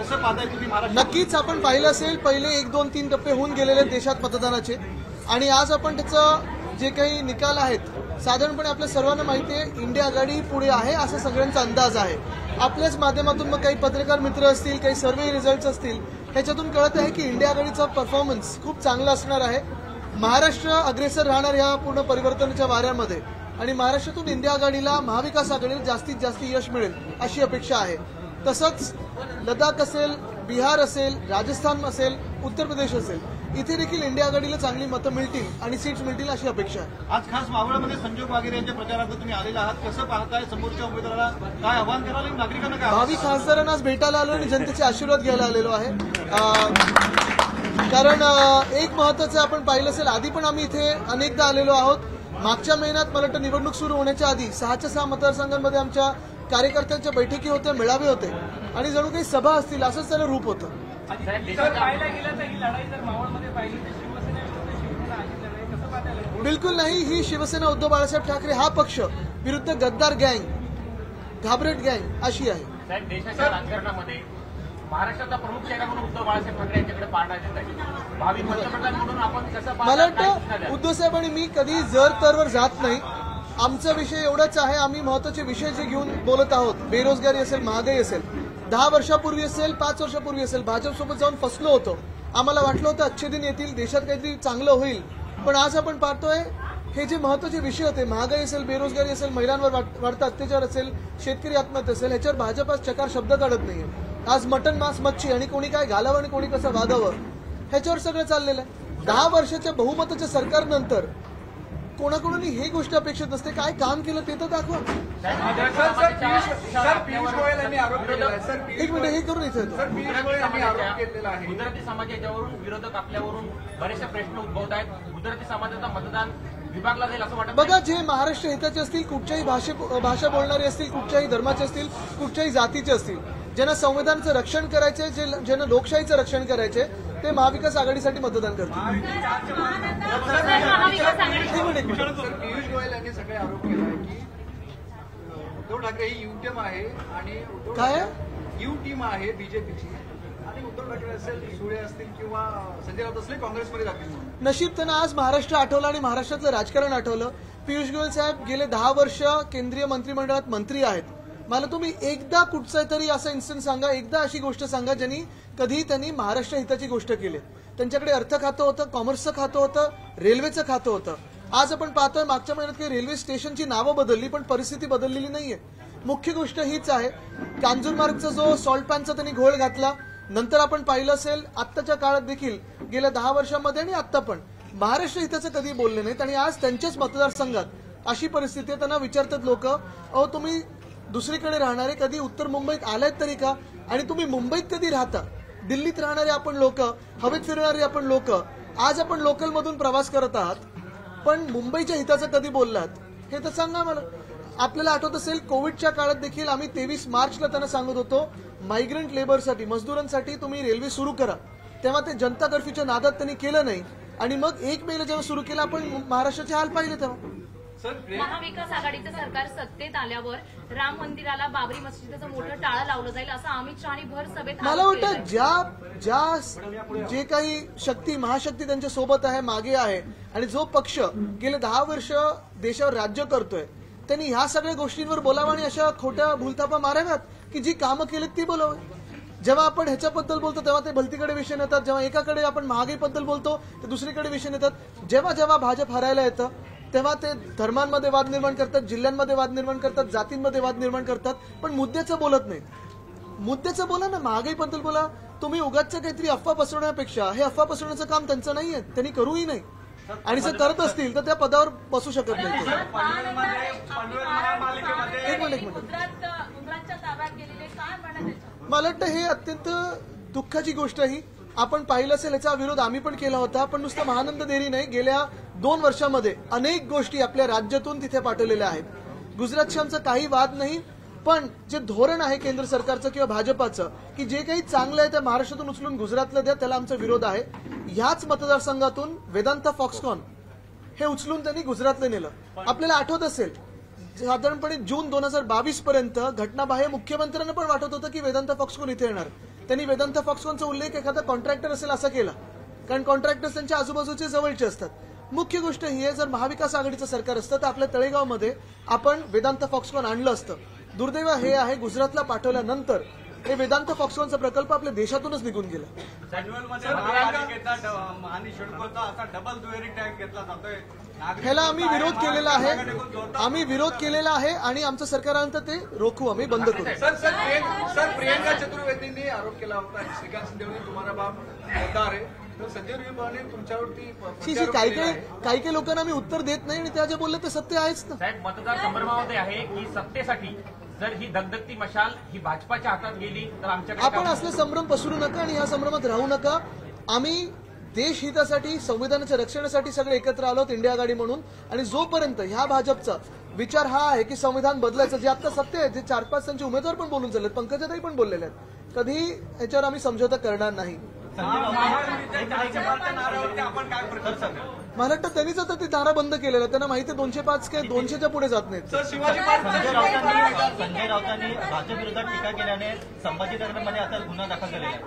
कसं पाहताय तुम्ही महाराष्ट्र? नक्कीच आपण पाहिलं असेल, पहिले 1, 2, 3 टप्पे होऊन गेलेले देशात मतदानाचे, आणि आज आपण त्याचं जे काही निकाल आहेत साधारणपणे आपल्या सर्वांना माहिती आहे, इंडिया आघाडी पुढे आहे असा सगळ्यांचा अंदाज आहे. आपल्याच माध्यमातून मग काही पत्रकार मित्र असतील, काही सर्व्हे रिझल्ट्स असतील, ह्याच्यातून कळत आहे की इंडिया आघाडीचा परफॉर्मन्स खूप चांगला असणार आहे. महाराष्ट्र अग्रेसर राहणार या पूर्ण परिवर्तनाच्या वाऱ्यामध्ये, आणि महाराष्ट्रातून इंडिया आघाडीला, महाविकास आघाडीला जास्तीत जास्त यश मिळेल अशी अपेक्षा आहे. तसंच लडाख असेल, बिहार असेल, राजस्थान असेल, उत्तर प्रदेश असेल, इथे देखील इंडिया आघाडीला चांगली मतं मिळतील आणि सीट्स मिळतील अशी अपेक्षा आहे. आज खास मावळमध्ये संजोग वगैरे यांच्या प्रचारार्थ तुम्ही आलेला आहात, कसं पाहताय? समोरच्या उमेदवाराला काय आव्हान करायला, नागरिकांना काय? भावी खासदारांना आज भेटायला आलो आणि जनतेचे आशीर्वाद घ्यायला आलेलो आहे. कारण एक महत्वाचं आपण पाहिलं असेल, आधी पण आम्ही इथे अनेकदा आलेलो आहोत. मागच्या महिन्यात मला वाटतं निवडणूक सुरू होण्याच्या आधी 6च्या 6 मतदारसंघांमध्ये आमच्या कार्यकर्त्यांच्या बैठकी होत्या, मेळावे होते, आणि जणू काही सभा असतील असंच त्याला रूप होतं. बिलकुल नाही. ही शिवसेना उद्धव बाळासाहेब ठाकरे हा पक्ष विरुद्ध गद्दार गँग, घाबरट गँग अशी आहे. देशाच्या राजकारणामध्ये महाराष्ट्राचा प्रमुख चेहरा म्हणून उद्धव बाळासाहेब ठाकरे यांच्याकडे पाहण्यात येत आहे. भावी पंतप्रधान म्हणून आपण कसं? मला वाटतं उद्धव साहेब आणि मी कधी जर तरवर जात नाही. आमचा विषय एवढाच आहे, आम्ही महत्वाचे विषय जे घेऊन बोलत आहोत, बेरोजगारी असेल, महागाई असेल, 10 वर्षापूर्वी असेल, 5 वर्षापूर्वी असेल, भाजपसोबत जाऊन फसलो होतो. आम्हाला वाटलं होतं अच्छे दिन येतील, देशात काहीतरी चांगलं होईल, पण आज आपण पाहतोय हे जे महत्वाचे विषय होते, महागाई असेल, बेरोजगारी असेल, महिलांवर वाढता अत्याचार असेल, शेतकरी आत्महत्या असेल, ह्याच्यावर भाजप आज चकार शब्द काढत नाहीये. आज मटन, मांस, मच्छी आणि कोणी काय घालावं आणि कोणी कसं वागावं ह्याच्यावर सगळं चाललेलं आहे. 10 वर्षाच्या बहुमताच्या सरकारनंतर कोणाकोणानी ही गोष्ट अपेक्षित असते, काय काम केलं ते तर दाखवा. एक मिनिट हे करून इथे गुजराती समाजाच्यावरून विरोधक आपल्यावरून बरेचसे प्रश्न उद्भवत आहेत. गुजराती समाजाचा मतदान विभागला जाईल असं वाटतं? बघा, जे महाराष्ट्र हिताचे असतील, कुठच्याही भाषा बोलणारे असतील, कुठच्याही धर्माचे असतील, कुठच्याही जातीचे असतील, ज्यांना संविधानाचं रक्षण करायचे, ज्यांना लोकशाहीचं रक्षण करायचे, ते महाविकास आघाडीसाठी मतदान करतील. पियुष गोयल यांनी सगळे आरोप केले की उद्धव ठाकरे ही यू टीम आहे, आणि काय यू टीम आहे बीजेपीची, आणि उद्धव ठाकरे असेल, सुळे असतील किंवा संजय राऊत असले काँग्रेसमध्ये जातील. नशीब त्यांना आज महाराष्ट्र आठवलं आणि महाराष्ट्रातलं राजकारण आठवलं. पियुष गोयल साहेब गेले 10 वर्ष केंद्रीय मंत्रिमंडळात मंत्री आहेत. मला तुम्ही एकदा कुठचा तरी असा इन्स्टन्स सांगा, एकदा अशी गोष्ट सांगा ज्यांनी कधी त्यांनी महाराष्ट्र हिताची गोष्ट केली. त्यांच्याकडे अर्थ खातं होतं, कॉमर्सचं खातं होतं, रेल्वेचं खातं होतं. आज आपण पाहतोय मागच्या महिन्यात काही रेल्वे स्टेशनची नावं बदलली, पण परिस्थिती बदललेली नाहीये. मुख्य गोष्ट हीच आहे, कांजूरमार्गचा जो सॉल्ट पॅनचा त्यांनी घोळ घातला, नंतर आपण पाहिलं असेल आत्ताच्या काळात देखील गेल्या 10 वर्षांमध्ये आणि आत्ता पण महाराष्ट्र हिताचं कधी बोलले नाहीत, आणि आज त्यांच्याच मतदारसंघात अशी परिस्थिती आहे. त्यांना विचारतात लोक, अहो तुम्ही दुसरीकडे राहणारे कधी उत्तर मुंबईत आलात तरी का, आणि तुम्ही मुंबईत कधी राहता? दिल्लीत राहणारे आपण लोक, हवेत फिरणारे आपण लोक, आज आपण लोकलमधून प्रवास करत आहात, पण मुंबईच्या हिताचं कधी बोललात हे तर सांगा मला. आपल्याला आठवत असेल कोविडच्या काळात देखील आम्ही 23 मार्चला त्यांना सांगत होतो, मायग्रंट लेबरसाठी, मजदुरांसाठी तुम्ही रेल्वे सुरू करा. तेव्हा ते जनता कर्फ्यूच्या नादात त्यांनी केलं नाही, आणि मग 1 मेला जेव्हा सुरू केलं आपण महाराष्ट्राचे हाल पाहिले. तेव्हा महाविकास आघाडीचं सरकार सत्तेत आल्यावर राम मंदिराला, बाबरी मस्जिदीचं मोठं टाळं लावलं जाईल असं अमित शहानी भर सभेत मला वाटतं जे काही शक्ती, महाशक्ती त्यांच्या सोबत आहे, मागे आहे, आणि जो पक्ष गेले 10 वर्ष देशावर राज्य करतोय, त्यांनी ह्या सगळ्या गोष्टींवर बोलावं आणि अशा खोट्या भूलथापा माराव्यात की जी कामं केलीत ती बोलावं. जेव्हा आपण ह्याच्याबद्दल बोलतो तेव्हा ते भलतीकडे विषय नेतात, जेव्हा एकाकडे आपण महागाईबद्दल बोलतो ते दुसरीकडे विषय नेतात. जेव्हा जेव्हा भाजप हरायला येतं तेव्हा ते धर्मांमध्ये वाद निर्माण करतात, जिल्ह्यांमध्ये वाद निर्माण करतात, जातींमध्ये वाद निर्माण करतात, पण मुद्द्याचं बोलत नाहीत. मुद्द्याचं बोला ना, महागाईबद्दल बोला. तुम्ही उगाचचं काहीतरी अफवा पसरवण्यापेक्षा हे अफवा पसरवण्याचं काम त्यांचं नाहीये, त्यांनी करूही नाही, आणि जर करत असतील तर त्या पदावर बसू शकत नाही. एक मिनिट मला वाटतं हे अत्यंत दुःखाची गोष्ट ही. आपण पाहिलं असेल, याचा विरोध आम्ही पण केला होता, पण नुसतं महानंद डेअरी नाही, गेल्या 2 वर्षामध्ये अनेक गोष्टी आपल्या राज्यातून तिथे पाठवलेल्या आहेत. गुजरातशी आमचा काही वाद नाही, पण जे धोरण आहे केंद्र सरकारचं किंवा भाजपाचं की जे काही चांगलं आहे ते महाराष्ट्रातून उचलून गुजरातला द्या, त्याला आमचा विरोध आहे. ह्याच मतदारसंघातून वेदांता फॉक्सकॉन हे उचलून त्यांनी गुजरातला नेलं. आपल्याला आठवत असेल साधारणपणे जून 2022 पर्यंत घटनाबाह्य मुख्यमंत्र्यांना पण वाटत होतं की वेदांता फॉक्सकॉन इथे येणार. त्यांनी वेदांत फॉक्सकॉनचा उल्लेख एखादा कॉन्ट्रॅक्टर असेल असा केला, कारण कॉन्ट्रॅक्टर्स त्यांच्या आजूबाजूचे जवळचे असतात. मुख्य गोष्ट ही आहे, जर महाविकास आघाडीचं सरकार असतं तर आपल्या तळेगावमध्ये आपण वेदांत फॉक्सकॉन आणलं असतं. दुर्दैव हे आहे, गुजरातला पाठवल्यानंतर हे वेदांत फॉक्सकॉनचा प्रकल्प आपल्या देशातूनच निघून गेला. आणि शेडकोचा असा डबल दुहेरी टँक घेतला जातोय. ह्याला आम्ही विरोध केलेला आहे आणि आमचं सरकार आलं तर ते रोखू, आम्ही बंद करू. सर प्रियंका चतुर्वेदींनी आरोप केला होता श्रीकांत शिंदेने तुम्हाला बाब गद्दार आहे, तर संजय रुईबाने तुमच्यावरती काही लोकांना आम्ही उत्तर देत नाही आणि त्या जे बोलले ते सत्य आहेच ना. साहेब, मतदार संभ्रमामध्ये आहे की सत्तेसाठी जर ही दगदगती मशाल ही भाजपाच्या हातात गेली तर आमच्याकडे आपण असले संभ्रम पसरू नका आणि ह्या संभ्रमात राहू नका. आम्ही देश हितासाठी, संविधानाच्या रक्षणासाठी सगळे एकत्र आलोत इंडिया आघाडी म्हणून. आणि जोपर्यंत ह्या भाजपचा विचार हा आहे की संविधान बदलायचं, जे आता सत्य आहे, जे 4-5 त्यांचे उमेदवार पण बोलून चाललेत, पंकजाताई पण बोललेले आहेत, कधी याच्यावर आम्ही समझोता करणार नाही. मला वाटतं त्यांनीच आता ती धारा बंद केलेल्या, त्यांना माहिती आहे 205 काय 200च्या पुढे जात नाहीत. संजय राऊतांनी भाजप विरोधात टीका केल्याने संभाजी नगरमध्ये आता गुन्हा दाखल केलेला आहे.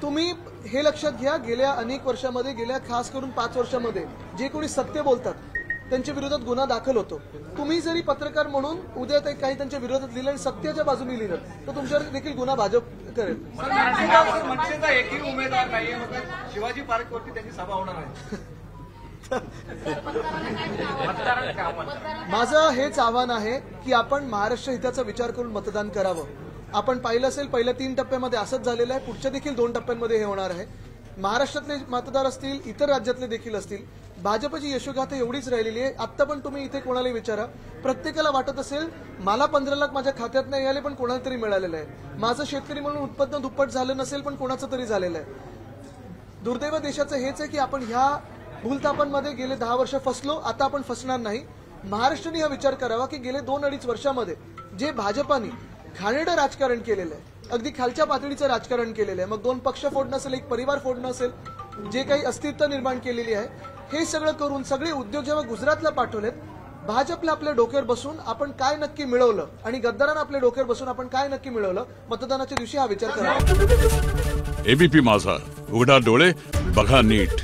तुम्ही हे लक्षात घ्या, गेल्या अनेक वर्षामध्ये, गेल्या खास करून 5 वर्षामध्ये जे कोणी सत्य बोलतात त्यांच्या विरोधात गुन्हा दाखल होतो. तुम्ही जरी पत्रकार म्हणून उद्या काही त्यांच्या विरोधात लिहिलं आणि सत्याच्या बाजूने लिहिलं तर तुमच्यावर देखील गुन्हा भाजप करेल. मनसेचा एकही उमेदवार नाहीये, मग शिवाजी पार्कवरती त्यांची सभा होणार आहे. माझं हेच आव्हान आहे की आपण महाराष्ट्र हिताचा विचार करून मतदान करावं. आपण पाहिलं असेल, पहिल्या 3 टप्प्यामध्ये असंच झालेलं आहे, पुढच्या देखील 2 टप्प्यांमध्ये हे होणार आहे. महाराष्ट्रातले मतदार असतील, इतर राज्यातले देखील असतील, भाजपची यशोगाथा एवढीच राहिलेली आहे. आत्ता पण तुम्ही इथे कोणालाही विचारा, प्रत्येकाला वाटत असेल मला 15 लाख माझ्या खात्यात नाही आले पण कोणाला तरी मिळालेलं आहे. माझं शेतकरी म्हणून उत्पन्न दुप्पट झालं नसेल पण कोणाचं तरी झालेलं आहे. दुर्दैव देशाचं हेच आहे की आपण ह्या भूलथापांमध्ये गेले 10 वर्ष फसलो, आता आपण फसणार नाही. महाराष्ट्राने हा विचार करावा की गेले 2-2.5 वर्षामध्ये जे भाजपाने घाणेरडं राजकारण केलेलं आहे, अगदी खालच्या पातळीचं राजकारण केलेलं आहे, मग 2 पक्ष फोडणं असेल, एक परिवार फोडणं असेल, जे काही अस्थिरता निर्माण केलेली आहे, हे सगळं करून सगळे उद्योग जेव्हा गुजरातला पाठवलेत, भाजपला आपल्या डोक्यावर बसून आपण काय नक्की मिळवलं आणि गद्दारांना आपल्या डोक्यावर बसून आपण काय नक्की मिळवलं, मतदानाच्या दिवशी हा विचार करा. एबीपी माझा, उघडा डोळे बघा नीट.